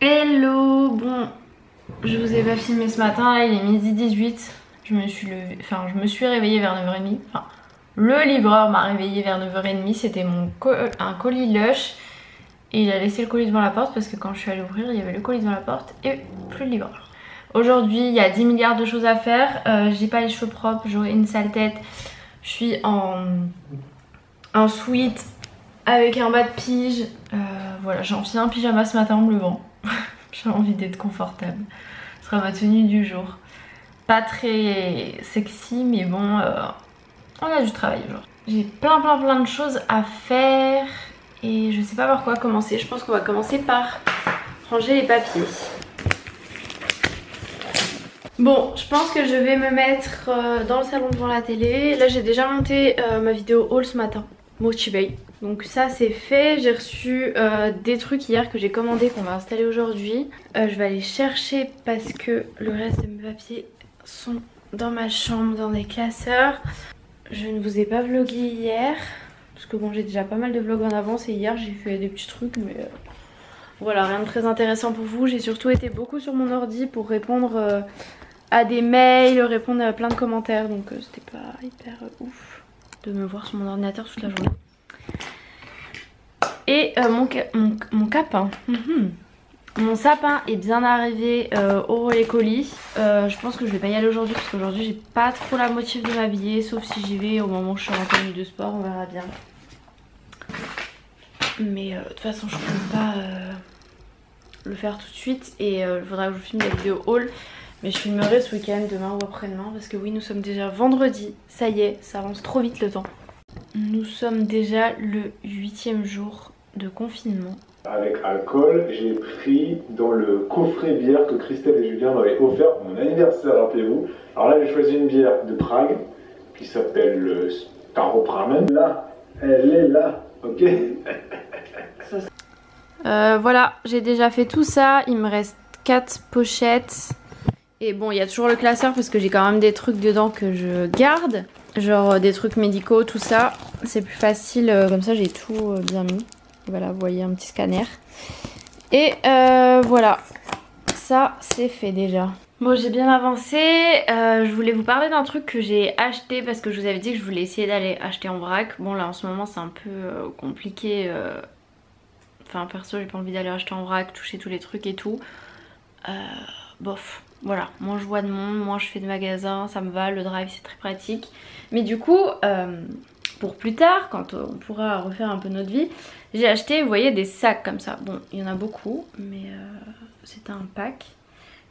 Hello. Bon, je vous ai pas filmé ce matin, là il est midi 18. Je me suis réveillée vers 9h30. Enfin, le livreur m'a réveillée vers 9h30. C'était un colis Lush. Et il a laissé le colis devant la porte parce que quand je suis allée ouvrir, il y avait le colis devant la porte et plus le livreur. Aujourd'hui, il y a 10 milliards de choses à faire. J'ai pas les cheveux propres, j'aurai une sale tête. Je suis en sweat avec un bas de pige. Voilà, j'ai enfilé un pyjama ce matin en me levant. J'ai envie d'être confortable. Ce sera ma tenue du jour. Pas très sexy, mais bon, on a du travail aujourd'hui. J'ai plein de choses à faire et je sais pas par quoi commencer. Je pense qu'on va commencer par ranger les papiers. Bon, je pense que je vais me mettre dans le salon devant la télé. Là, j'ai déjà monté ma vidéo haul ce matin. Motivée. Donc ça c'est fait, j'ai reçu des trucs hier que j'ai commandé qu'on va installer aujourd'hui. Je vais aller chercher parce que le reste de mes papiers sont dans ma chambre, dans des classeurs. Je ne vous ai pas vlogué hier, parce que bon j'ai déjà pas mal de vlogs en avance et hier j'ai fait des petits trucs mais voilà, rien de très intéressant pour vous. J'ai surtout été beaucoup sur mon ordi pour répondre à des mails, répondre à plein de commentaires, donc c'était pas hyper ouf de me voir sur mon ordinateur toute la journée. Et mon capin, mon sapin est bien arrivé au relais colis. Je pense que je vais pas y aller aujourd'hui parce qu'aujourd'hui j'ai pas trop la motive de m'habiller, sauf si j'y vais au moment où je suis en tenue de sport, on verra bien. Mais de toute façon je peux pas le faire tout de suite et il faudra que je filme la vidéo haul. Mais je filmerai ce week-end, demain ou après-demain, parce que oui, nous sommes déjà vendredi. Ça y est, ça avance trop vite le temps. Nous sommes déjà le 8e jour de confinement. Avec alcool, j'ai pris dans le coffret bière que Christelle et Julien m'avaient offert pour mon anniversaire, rappelez-vous. Alors là, j'ai choisi une bière de Prague qui s'appelle Staropramen. Là, elle est là, ok. Voilà, j'ai déjà fait tout ça. Il me reste 4 pochettes. Et bon, il y a toujours le classeur parce que j'ai quand même des trucs dedans que je garde. Genre des trucs médicaux, tout ça. C'est plus facile, comme ça j'ai tout bien mis. Voilà, vous voyez un petit scanner. Et voilà, ça c'est fait déjà. Bon, j'ai bien avancé. Je voulais vous parler d'un truc que j'ai acheté parce que je vous avais dit que je voulais essayer d'aller acheter en vrac. Bon là en ce moment c'est un peu compliqué. Enfin perso j'ai pas envie d'aller acheter en vrac, toucher tous les trucs et tout. Bof. Voilà, moins je vois de monde, moins je fais de magasins, ça me va, le drive c'est très pratique. Mais du coup, pour plus tard, quand on pourra refaire un peu notre vie, j'ai acheté, vous voyez, des sacs comme ça. Bon, il y en a beaucoup, mais c'était un pack.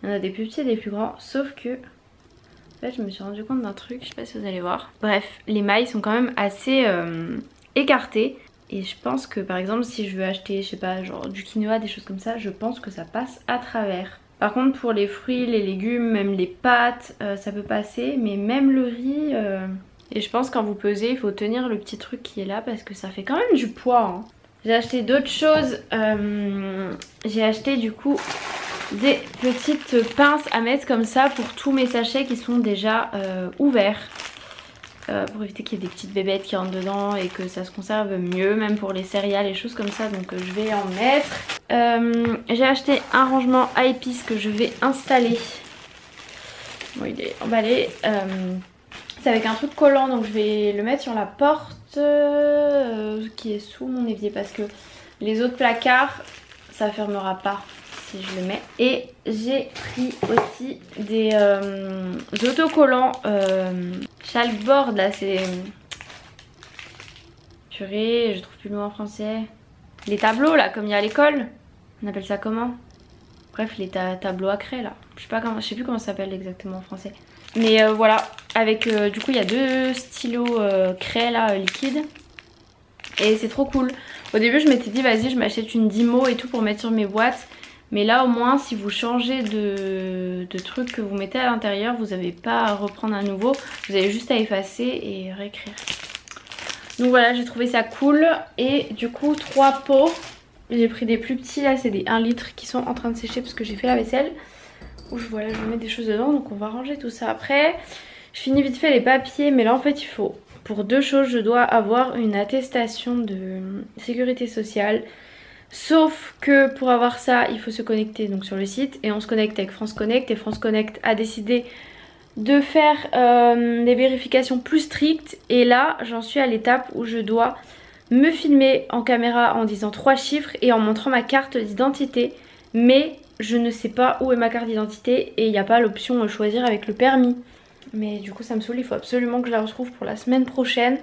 Il y en a des plus petits et des plus grands, sauf que... En fait, je me suis rendu compte d'un truc, je sais pas si vous allez voir. Bref, les mailles sont quand même assez écartées. Et je pense que par exemple, si je veux acheter, je sais pas, genre du quinoa, des choses comme ça, je pense que ça passe à travers. Par contre pour les fruits, les légumes, même les pâtes, ça peut passer, mais même le riz... Et je pense quand vous pesez, il faut tenir le petit truc qui est là parce que ça fait quand même du poids. Hein. J'ai acheté d'autres choses. J'ai acheté du coup des petites pinces à mettre comme ça pour tous mes sachets qui sont déjà ouverts. Pour éviter qu'il y ait des petites bébêtes qui rentrent dedans et que ça se conserve mieux, même pour les céréales et choses comme ça, donc je vais en mettre. J'ai acheté un rangement à épices que je vais installer. Bon, il est emballé. C'est avec un truc collant, donc je vais le mettre sur la porte qui est sous mon évier parce que les autres placards ça fermera pas si je le mets. Et j'ai pris aussi des autocollants chalkboard là, c'est... Purée, je trouve plus le mot en français. Les tableaux là, comme il y a à l'école. On appelle ça comment? Bref, les tableaux à craie là. Je sais plus comment ça s'appelle exactement en français. Mais voilà, avec du coup il y a 2 stylos craie là, liquide. Et c'est trop cool. Au début je m'étais dit vas-y je m'achète une Dymo et tout pour mettre sur mes boîtes. Mais là au moins si vous changez de truc que vous mettez à l'intérieur, vous n'avez pas à reprendre à nouveau. Vous avez juste à effacer et réécrire. Donc voilà, j'ai trouvé ça cool. Et du coup 3 pots. J'ai pris des plus petits là, c'est des 1 litre qui sont en train de sécher parce que j'ai fait la vaisselle. Voilà, je vais mettre des choses dedans, donc on va ranger tout ça après. Je finis vite fait les papiers, mais là en fait il faut... Pour 2 choses, je dois avoir une attestation de sécurité sociale. Sauf que pour avoir ça, il faut se connecter donc sur le site et on se connecte avec France Connect et France Connect a décidé de faire des vérifications plus strictes et là j'en suis à l'étape où je dois me filmer en caméra en disant 3 chiffres et en montrant ma carte d'identité, mais je ne sais pas où est ma carte d'identité et il n'y a pas l'option choisir avec le permis. Mais du coup ça me saoule, il faut absolument que je la retrouve pour la semaine prochaine.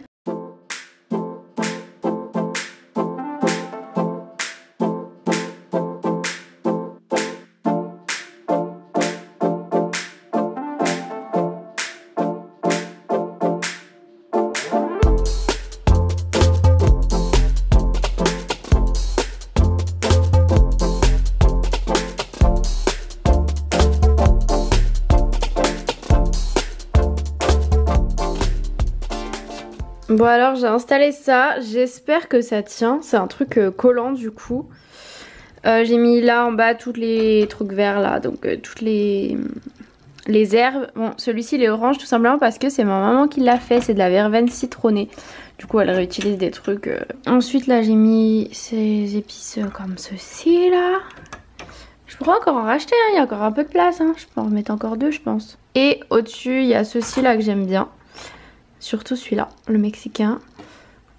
Bon alors j'ai installé ça, j'espère que ça tient, c'est un truc collant du coup. J'ai mis là en bas tous les trucs verts là, donc toutes les herbes. Bon celui-ci il est orange tout simplement parce que c'est ma maman qui l'a fait, c'est de la verveine citronnée. Du coup elle réutilise des trucs. Ensuite là j'ai mis ces épices comme ceci là. Je pourrais encore en racheter, hein. Il y a encore un peu de place, hein. Je peux en remettre encore 2 je pense. Et au-dessus il y a ceci là que j'aime bien. Surtout celui-là, le mexicain.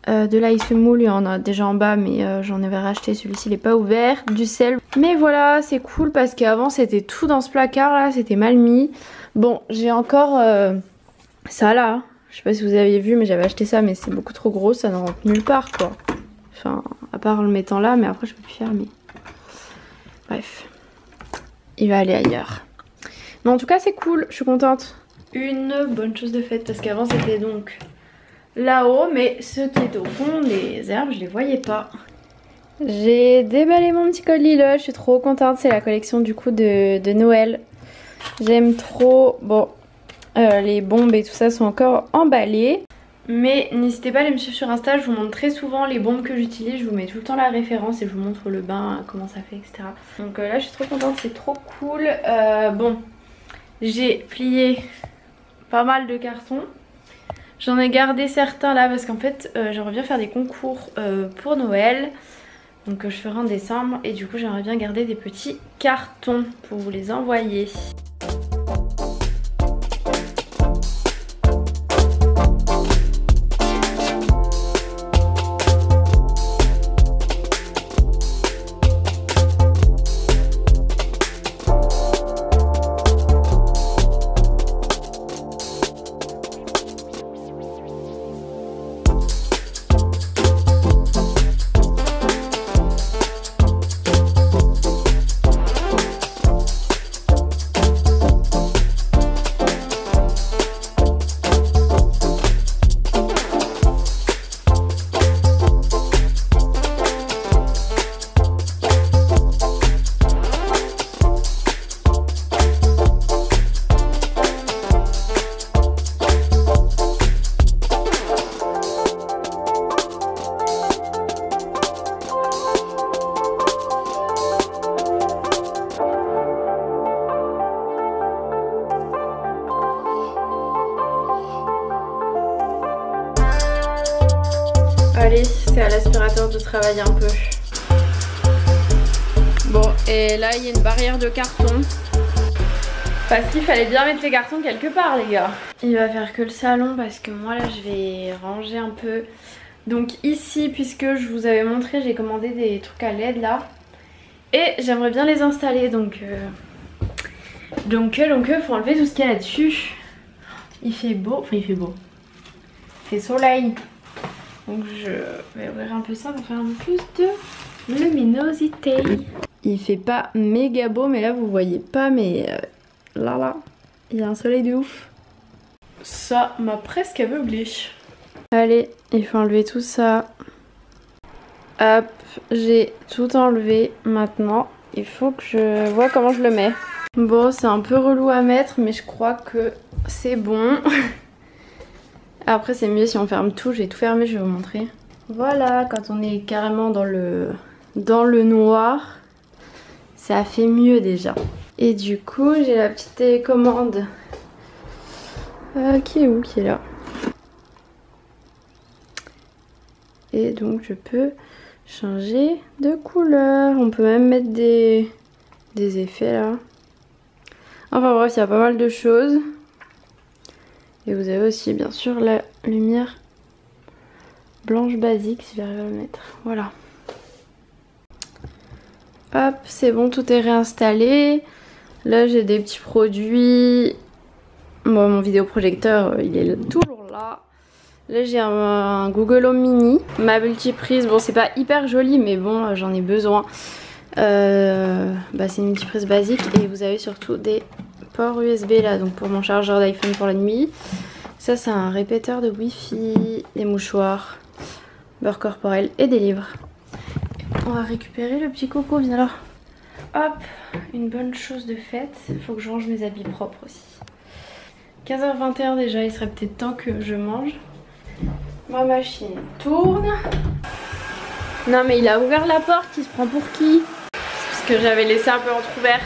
De là il se moule, il y en a déjà en bas mais j'en avais racheté, celui-ci il est pas ouvert. Du sel. Mais voilà c'est cool parce qu'avant c'était tout dans ce placard là, c'était mal mis. Bon j'ai encore ça là, je sais pas si vous aviez vu mais j'avais acheté ça mais c'est beaucoup trop gros, ça ne rentre nulle part quoi. Enfin à part le mettant là mais après je peux plus fermer. Bref, il va aller ailleurs. Mais en tout cas c'est cool, je suis contente. Une bonne chose de faite parce qu'avant c'était donc là-haut mais ce qui est au fond, les herbes je les voyais pas. J'ai déballé mon petit colis là, je suis trop contente, c'est la collection du coup de Noël. J'aime trop, bon les bombes et tout ça sont encore emballées. Mais n'hésitez pas à aller me suivre sur Insta, je vous montre très souvent les bombes que j'utilise, je vous mets tout le temps la référence et je vous montre le bain, comment ça fait etc. Donc là je suis trop contente, c'est trop cool. Bon, j'ai plié pas mal de cartons. J'en ai gardé certains là parce qu'en fait j'aimerais bien faire des concours pour Noël. Donc je ferai en décembre et du coup j'aimerais bien garder des petits cartons pour vous les envoyer. Allez, c'est à l'aspirateur de travailler un peu. Bon, et là il y a une barrière de carton. Parce qu'il fallait bien mettre les cartons quelque part les gars. Il va faire que le salon parce que moi là je vais ranger un peu. Donc ici, puisque je vous avais montré, j'ai commandé des trucs à LED là. Et j'aimerais bien les installer donc faut enlever tout ce qu'il y a là-dessus. Il fait beau, enfin il fait beau. Il fait soleil. Donc je vais ouvrir un peu ça pour faire un peu plus de luminosité. Il fait pas méga beau mais là vous voyez pas mais là il y a un soleil de ouf. Ça m'a presque aveuglé. Allez, il faut enlever tout ça. Hop, j'ai tout enlevé maintenant. Il faut que je vois comment je le mets. Bon, c'est un peu relou à mettre mais je crois que c'est bon. Après c'est mieux si on ferme tout, je vais tout fermer, je vais vous montrer. Voilà, quand on est carrément dans le noir, ça fait mieux déjà. Et du coup j'ai la petite télécommande qui est où? Qui est là. Et donc je peux changer de couleur. On peut même mettre des effets là. Enfin bref, il y a pas mal de choses. Et vous avez aussi bien sûr la lumière blanche basique, si j'arrive à le mettre. Voilà. Hop, c'est bon, tout est réinstallé. Là j'ai des petits produits. Bon, mon vidéoprojecteur il est toujours là. Là j'ai un Google Home Mini. Ma multiprise, bon c'est pas hyper joli mais bon j'en ai besoin. C'est une multiprise basique et vous avez surtout des ports USB là, donc pour mon chargeur d'iPhone pour la nuit. Ça c'est un répéteur de Wi-Fi, des mouchoirs, beurre corporel et des livres. On va récupérer le petit coco, viens là. Hop, une bonne chose de faite. Il faut que je range mes habits propres aussi. 15h21 déjà, il serait peut-être temps que je mange. Ma machine tourne. Non mais il a ouvert la porte, il se prend pour qui? Parce que j'avais laissé un peu entrouvert.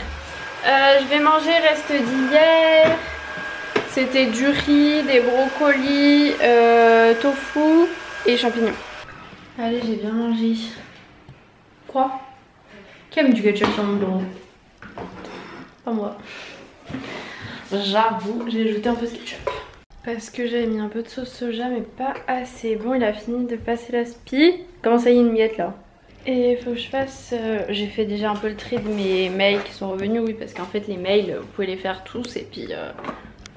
Je vais manger reste d'hier. C'était du riz, des brocolis, tofu et champignons. Allez, j'ai bien mangé. Quoi? Qui a mis du ketchup sur mon bureau? Pas moi. J'avoue, j'ai ajouté un peu de ketchup. Parce que j'avais mis un peu de sauce soja mais pas assez. Bon, il a fini de passer l'aspi. Comment ça y est, une miette là? Et il faut que je fasse... j'ai fait déjà un peu le tri de mes mails qui sont revenus. Oui, parce qu'en fait les mails, vous pouvez les faire tous. Et puis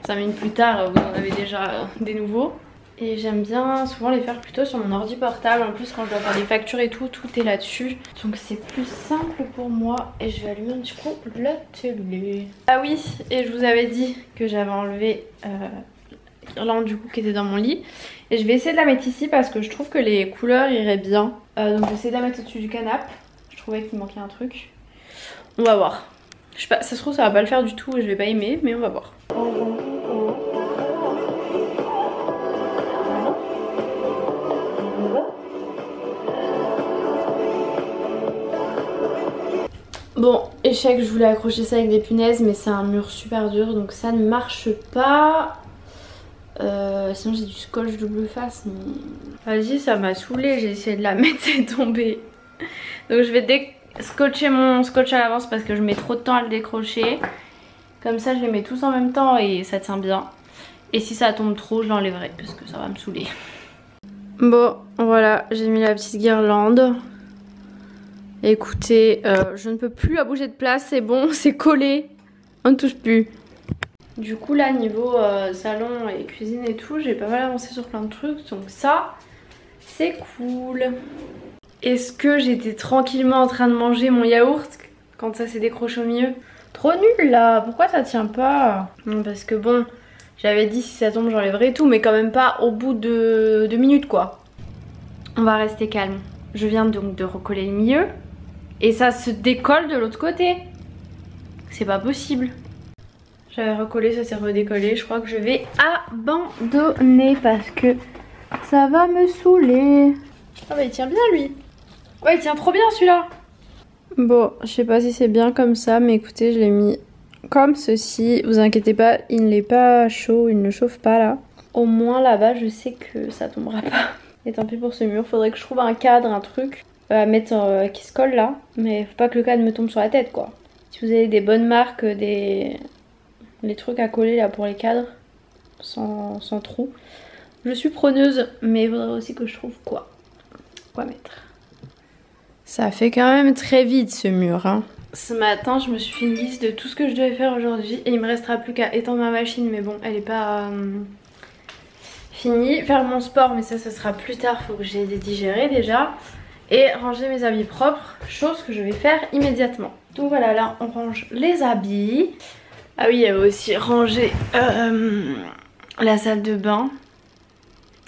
5 minutes plus tard, vous en avez déjà des nouveaux. Et j'aime bien souvent les faire plutôt sur mon ordi portable. En plus quand je dois faire des factures et tout, tout est là-dessus. Donc c'est plus simple pour moi. Et je vais allumer un petit coup la télé. Ah oui, et je vous avais dit que j'avais enlevé l'irlande du coup qui était dans mon lit. Et je vais essayer de la mettre ici parce que je trouve que les couleurs iraient bien. Donc je vais essayer de la mettre au-dessus du canapé. Je trouvais qu'il manquait un truc. On va voir. Je sais pas, ça se trouve ça va pas le faire du tout et je vais pas aimer, mais on va voir. Bon, échec, je voulais accrocher ça avec des punaises mais c'est un mur super dur donc ça ne marche pas. Sinon j'ai du scotch double face mais... Vas-y, ça m'a saoulée, j'ai essayé de la mettre, c'est tombé. Donc je vais scotcher mon scotch à l'avance parce que je mets trop de temps à le décrocher. Comme ça je les mets tous en même temps et ça tient bien. Et si ça tombe trop, je l'enlèverai parce que ça va me saouler. Bon, voilà, j'ai mis la petite guirlande. Écoutez, je ne peux plus la bouger de place, c'est bon, c'est collé. On ne touche plus. Du coup là niveau salon et cuisine et tout, j'ai pas mal avancé sur plein de trucs. Donc ça, c'est cool. Est-ce que j'étais tranquillement en train de manger mon yaourt quand ça s'est décroché au milieu? Trop nul là, pourquoi ça tient pas? Non, parce que bon, j'avais dit si ça tombe j'enlèverai tout, mais quand même pas au bout de 2 minutes quoi. On va rester calme. Je viens donc de recoller le milieu. Et ça se décolle de l'autre côté. C'est pas possible. J'avais recollé, ça s'est redécollé. Je crois que je vais abandonner parce que ça va me saouler. Ah bah il tient bien lui. Ouais, il tient trop bien celui-là. Bon, je sais pas si c'est bien comme ça, mais écoutez, je l'ai mis comme ceci. Vous inquiétez pas, il n'est pas chaud, il ne chauffe pas là. Au moins là-bas, je sais que ça tombera pas. Et tant pis pour ce mur, faudrait que je trouve un cadre, un truc à mettre qui se colle là. Mais faut pas que le cadre me tombe sur la tête quoi. Si vous avez des bonnes marques, les trucs à coller là pour les cadres, sans trou. Je suis preneuse, mais il faudrait aussi que je trouve quoi mettre. Ça fait quand même très vite ce mur hein. Ce matin je me suis fait une liste de tout ce que je devais faire aujourd'hui et il me restera plus qu'à étendre ma machine mais bon elle est pas finie. Faire mon sport mais ça sera plus tard, faut que j'ai digéré déjà. Et ranger mes habits propres, chose que je vais faire immédiatement. Donc voilà, là on range les habits. Ah oui, il y avait aussi ranger la salle de bain.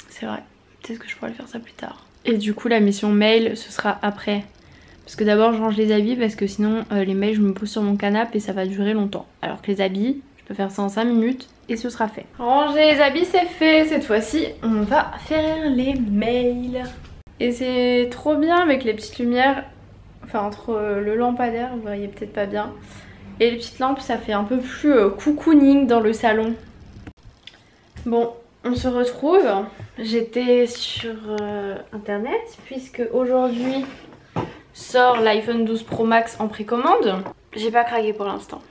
C'est vrai, peut-être que je pourrais le faire ça plus tard. Et du coup la mission mail ce sera après. Parce que d'abord je range les habits parce que sinon les mails je me pose sur mon canapé et ça va durer longtemps. Alors que les habits, je peux faire ça en 5 minutes et ce sera fait. Ranger les habits c'est fait, cette fois-ci on va faire les mails. Et c'est trop bien avec les petites lumières, enfin entre le lampadaire, vous voyez peut-être pas bien. Et les petites lampes ça fait un peu plus cocooning dans le salon. Bon. On se retrouve, j'étais sur internet puisque aujourd'hui sort l'iPhone 12 Pro Max en précommande. J'ai pas craqué pour l'instant.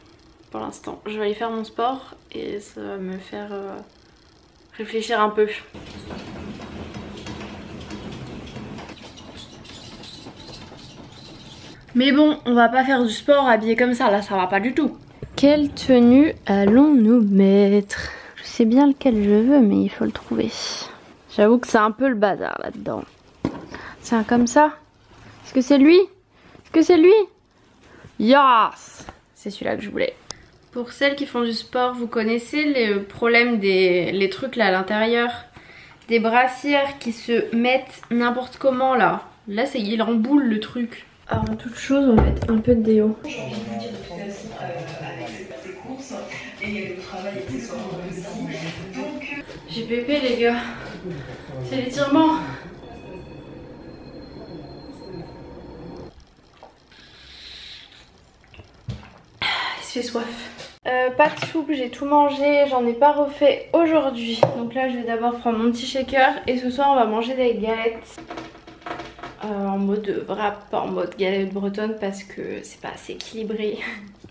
Pour l'instant, je vais aller faire mon sport et ça va me faire réfléchir un peu. Mais bon, on va pas faire du sport habillé comme ça, là ça va pas du tout. Quelle tenue allons-nous mettre? Je sais bien lequel je veux, mais il faut le trouver. J'avoue que c'est un peu le bazar là-dedans. C'est un comme ça? Est-ce que c'est lui? Est-ce que c'est lui? Yes! C'est celui-là que je voulais. Pour celles qui font du sport, vous connaissez les problèmes les trucs là à l'intérieur? Des brassières qui se mettent n'importe comment là. Là, il remboule le truc. Alors, en toute chose, on va mettre un peu de déo. J'ai envie de vous dire de toute façon, avec ces courses et le travail accessoirement aussi. Donc, j'ai pépé les gars. C'est l'étirement. Il se fait soif. Pas de soupe, j'ai tout mangé, j'en ai pas refait aujourd'hui. Donc là, je vais d'abord prendre mon petit shaker et ce soir, on va manger des galettes. En mode wrap, pas en mode galette bretonne parce que c'est pas assez équilibré.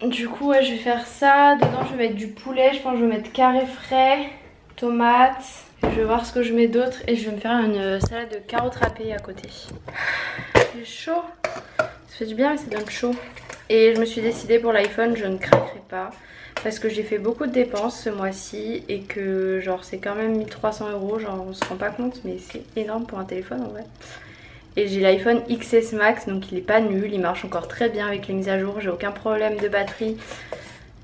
Du coup ouais, je vais faire ça. Dedans je vais mettre du poulet, je pense que je vais mettre carré frais, tomates. Je vais voir ce que je mets d'autre et je vais me faire une salade de carottes râpées à côté. C'est chaud, ça fait du bien mais ça donne chaud. Et je me suis décidée pour l'iPhone, je ne craquerai pas. Parce que j'ai fait beaucoup de dépenses ce mois-ci et que genre c'est quand même 1300 €, genre on se rend pas compte mais c'est énorme pour un téléphone en vrai. Et j'ai l'iPhone XS Max, donc il est pas nul, il marche encore très bien avec les mises à jour, j'ai aucun problème de batterie.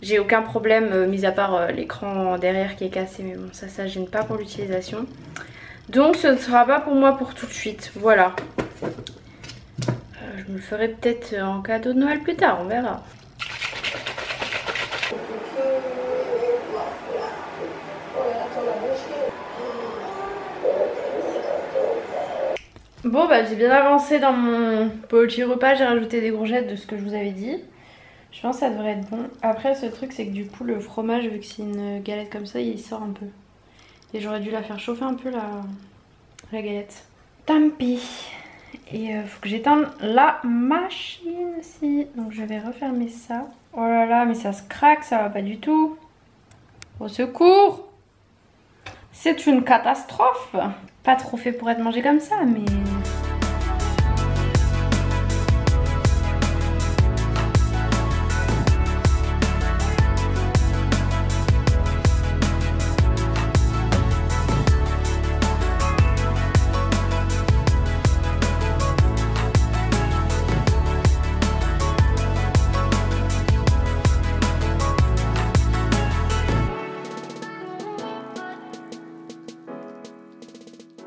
J'ai aucun problème, mis à part l'écran derrière qui est cassé, mais bon ça gêne pas pour l'utilisation. Donc ce ne sera pas pour moi pour tout de suite, voilà. Je me le ferai peut-être en cadeau de Noël plus tard, on verra. Bon bah j'ai bien avancé dans mon petit repas, j'ai rajouté des courgettes de ce que je vous avais dit. Je pense que ça devrait être bon. Après ce truc c'est que du coup le fromage, vu que c'est une galette comme ça, il sort un peu. Et j'aurais dû la faire chauffer un peu la galette. Tant pis. Et faut que j'éteigne la machine aussi. Donc je vais refermer ça. Oh là là, mais ça se craque, ça va pas du tout. Au secours! C'est une catastrophe. Pas trop fait pour être mangé comme ça, mais...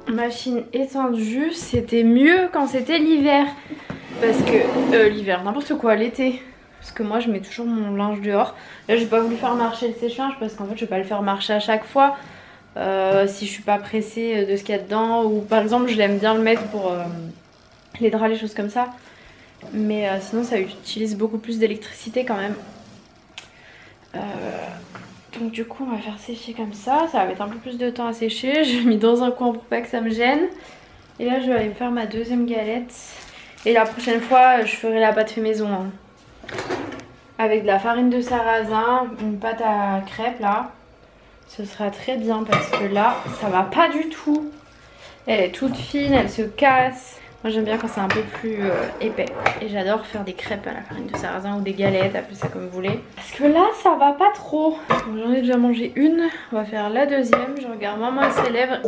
Machine étendue, c'était mieux quand c'était l'hiver. Parce que l'hiver, n'importe quoi, l'été. Parce que moi je mets toujours mon linge dehors. Là j'ai pas voulu faire marcher le sèche-linge parce qu'en fait je vais pas le faire marcher à chaque fois. Si je suis pas pressée de ce qu'il y a dedans. Ou par exemple je l'aime bien le mettre pour les draps, les choses comme ça. Mais sinon ça utilise beaucoup plus d'électricité quand même. Donc du coup on va faire sécher comme ça va mettre un peu plus de temps à sécher. Je l'ai mis dans un coin pour pas que ça me gêne. Et là je vais aller me faire ma deuxième galette. Et la prochaine fois je ferai la pâte fait maison hein. Avec de la farine de sarrasin, une pâte à crêpes là. Ce sera très bien parce que là ça va pas du tout. Elle est toute fine, elle se casse. Moi j'aime bien quand c'est un peu plus épais. Et j'adore faire des crêpes à la farine de sarrasin ou des galettes, appelez ça comme vous voulez. Parce que là ça va pas trop. J'en ai déjà mangé une, on va faire la deuxième. Je regarde maman à ses lèvres.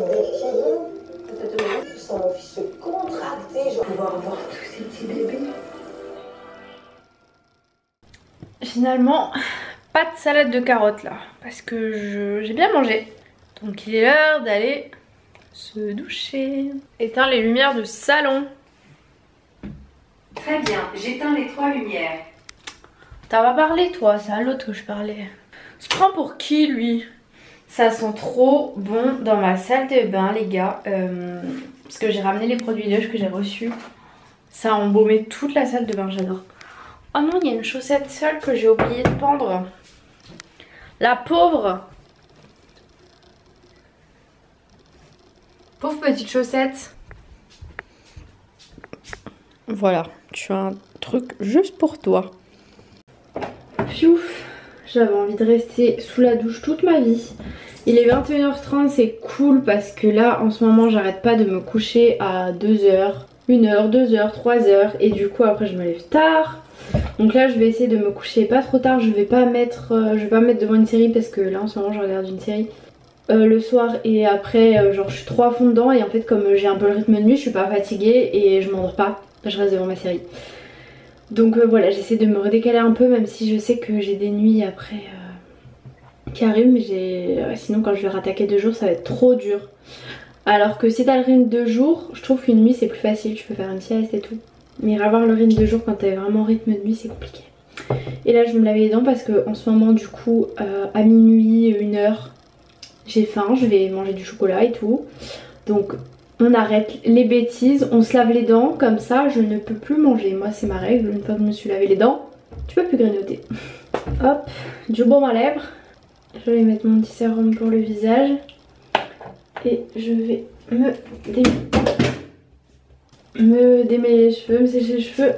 Finalement, pas de salade de carottes là. Parce que j'ai bien mangé. Donc il est l'heure d'aller... se doucher. Éteins les lumières du salon. Très bien, j'éteins les 3 lumières. T'as pas parlé toi, c'est à l'autre que je parlais. Se prend pour qui lui? Ça sent trop bon dans ma salle de bain les gars. Parce que j'ai ramené les produits Lush que j'ai reçus. Ça a embaumé toute la salle de bain, j'adore. Oh non, il y a une chaussette seule que j'ai oublié de pendre. La pauvre. Pauvre petite chaussette. Voilà, tu as un truc juste pour toi. Piouf, j'avais envie de rester sous la douche toute ma vie. Il est 21h30, c'est cool parce que là en ce moment j'arrête pas de me coucher à 2h, 1h, 2h, 3h et du coup après je me lève tard. Donc là je vais essayer de me coucher pas trop tard, je vais pas mettre devant une série parce que là en ce moment je regarde une série le soir et après genre je suis trop à fond dedans et en fait comme j'ai un peu le rythme de nuit je suis pas fatiguée et je m'endors pas, je reste devant ma série. Donc voilà, j'essaie de me redécaler un peu même si je sais que j'ai des nuits après qui arrivent mais sinon quand je vais rattaquer 2 jours ça va être trop dur. Alors que si t'as le rythme de jour, je trouve qu'une nuit c'est plus facile, tu peux faire une sieste et tout. Mais avoir le rythme de jour quand t'es vraiment rythme de nuit c'est compliqué. Et là je vais me laver les dents parce que en ce moment du coup à minuit, 1h, j'ai faim, je vais manger du chocolat et tout. Donc on arrête les bêtises, on se lave les dents, comme ça je ne peux plus manger. Moi c'est ma règle, une fois que je me suis lavé les dents, tu peux plus grignoter. Hop, du baume à lèvres. Je vais mettre mon petit sérum pour le visage. Et je vais me démêler les cheveux, me sécher les cheveux.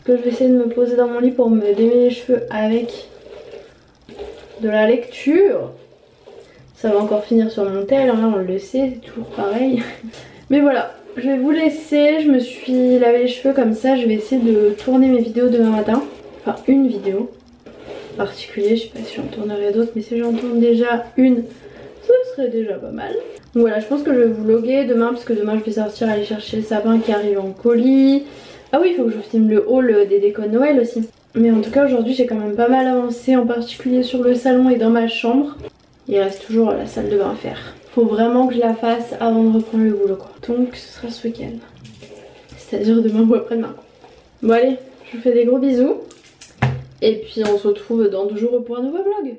Que je vais essayer de me poser dans mon lit pour me démêler les cheveux avec de la lecture. Ça va encore finir sur mon tel, hein, on le sait, c'est toujours pareil. Mais voilà, je vais vous laisser, je me suis lavé les cheveux comme ça, je vais essayer de tourner mes vidéos demain matin. Enfin une vidéo en particulier, je sais pas si j'en tournerai d'autres, mais si j'en tourne déjà une, ce serait déjà pas mal. Donc voilà, je pense que je vais vlogger demain parce que demain je vais sortir aller chercher le sapin qui arrive en colis. Ah oui, il faut que je vous filme le haul des décos de Noël aussi. Mais en tout cas aujourd'hui j'ai quand même pas mal avancé, en particulier sur le salon et dans ma chambre. Il reste toujours la salle de bain à faire. Faut vraiment que je la fasse avant de reprendre le boulot quoi. Donc ce sera ce week-end. C'est-à-dire demain ou après-demain. Bon allez, je vous fais des gros bisous. Et puis on se retrouve dans 2 jours pour un nouveau vlog.